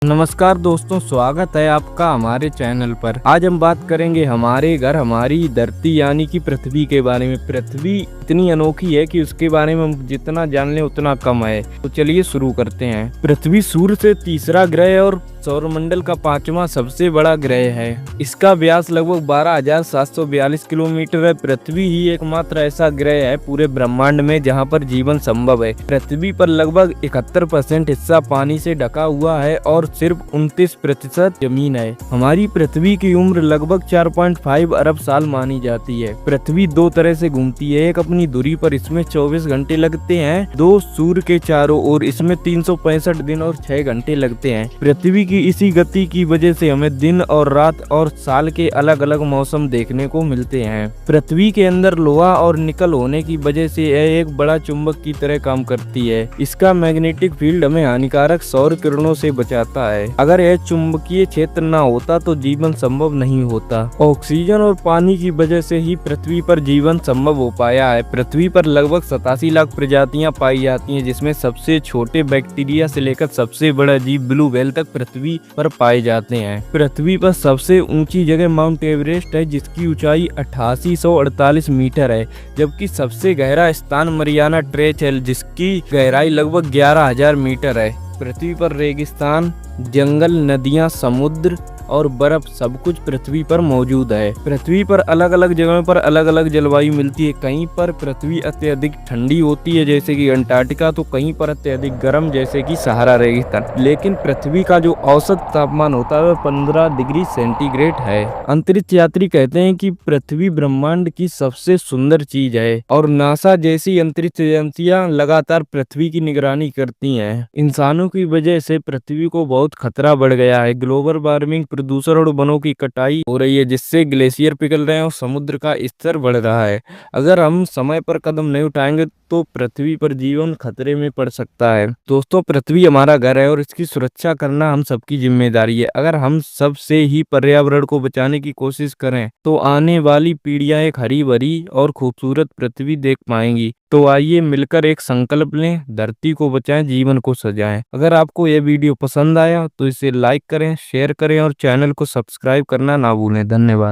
नमस्कार दोस्तों, स्वागत है आपका हमारे चैनल पर। आज हम बात करेंगे हमारे घर हमारी धरती यानी कि पृथ्वी के बारे में। पृथ्वी इतनी अनोखी है कि उसके बारे में हम जितना जान लें उतना कम है। तो चलिए शुरू करते हैं। पृथ्वी सूर्य से तीसरा ग्रह है और सौरमंडल का पांचवा सबसे बड़ा ग्रह है। इसका व्यास लगभग 12,742 किलोमीटर है। पृथ्वी ही एकमात्र ऐसा ग्रह है पूरे ब्रह्मांड में जहां पर जीवन संभव है। पृथ्वी पर लगभग 71% हिस्सा पानी से ढका हुआ है और सिर्फ 29% जमीन है। हमारी पृथ्वी की उम्र लगभग 4.5 अरब साल मानी जाती है। पृथ्वी दो तरह से घूमती है। एक अपनी धुरी पर इसमें 24 घंटे लगते हैं, दो सूर्य के चारों ओर इसमें 365 दिन और 6 घंटे लगते हैं। पृथ्वी की इसी गति की वजह से हमें दिन और रात और साल के अलग अलग मौसम देखने को मिलते हैं। पृथ्वी के अंदर लोहा और निकल होने की वजह से यह एक बड़ा चुंबक की तरह काम करती है। इसका मैग्नेटिक फील्ड हमें हानिकारक सौर किरणों से बचाता है। अगर यह चुंबकीय क्षेत्र न होता तो जीवन संभव नहीं होता। ऑक्सीजन और पानी की वजह से ही पृथ्वी पर जीवन संभव हो पाया है। पृथ्वी पर लगभग 87 लाख प्रजातियां पाई जाती हैं, जिसमें सबसे छोटे बैक्टीरिया से लेकर सबसे बड़ा जीव ब्लू व्हेल तक पृथ्वी पर पाए जाते हैं। पृथ्वी पर सबसे ऊंची जगह माउंट एवरेस्ट है, जिसकी ऊंचाई 8848 मीटर है, जबकि सबसे गहरा स्थान मरियाना ट्रेंच है, जिसकी गहराई लगभग 11,000 मीटर है। पृथ्वी पर रेगिस्तान, जंगल, नदियां, समुद्र और बर्फ सब कुछ पृथ्वी पर मौजूद है। पृथ्वी पर अलग अलग जगहों पर अलग अलग जलवायु मिलती है। कहीं पर पृथ्वी अत्यधिक ठंडी होती है जैसे कि अंटार्कटिका, तो कहीं पर अत्यधिक गर्म जैसे कि सहारा रेगिस्तान। लेकिन पृथ्वी का जो औसत तापमान होता है वह 15 डिग्री सेंटीग्रेड है। अंतरिक्ष यात्री कहते हैं कि पृथ्वी ब्रह्मांड की सबसे सुंदर चीज है और नासा जैसी अंतरिक्ष एजेंसियां लगातार पृथ्वी की निगरानी करती हैं। इंसानों की वजह से पृथ्वी को बहुत खतरा बढ़ गया है। ग्लोबल वार्मिंग, प्रदूषण और वनों की कटाई हो रही है, जिससे ग्लेशियर पिघल रहे हैं और समुद्र का स्तर बढ़ रहा है। अगर हम समय पर कदम नहीं उठाएंगे तो पृथ्वी पर जीवन खतरे में पड़ सकता है। दोस्तों, पृथ्वी हमारा घर है और इसकी सुरक्षा करना हम सबकी जिम्मेदारी है। अगर हम सब से ही पर्यावरण को बचाने की कोशिश करें तो आने वाली पीढ़ियां एक हरी भरी और खूबसूरत पृथ्वी देख पाएंगी। तो आइए मिलकर एक संकल्प लें, धरती को बचाएं, जीवन को सजाएं। अगर आपको यह वीडियो पसंद आया तो इसे लाइक करें, शेयर करें और चैनल को सब्सक्राइब करना ना भूलें। धन्यवाद।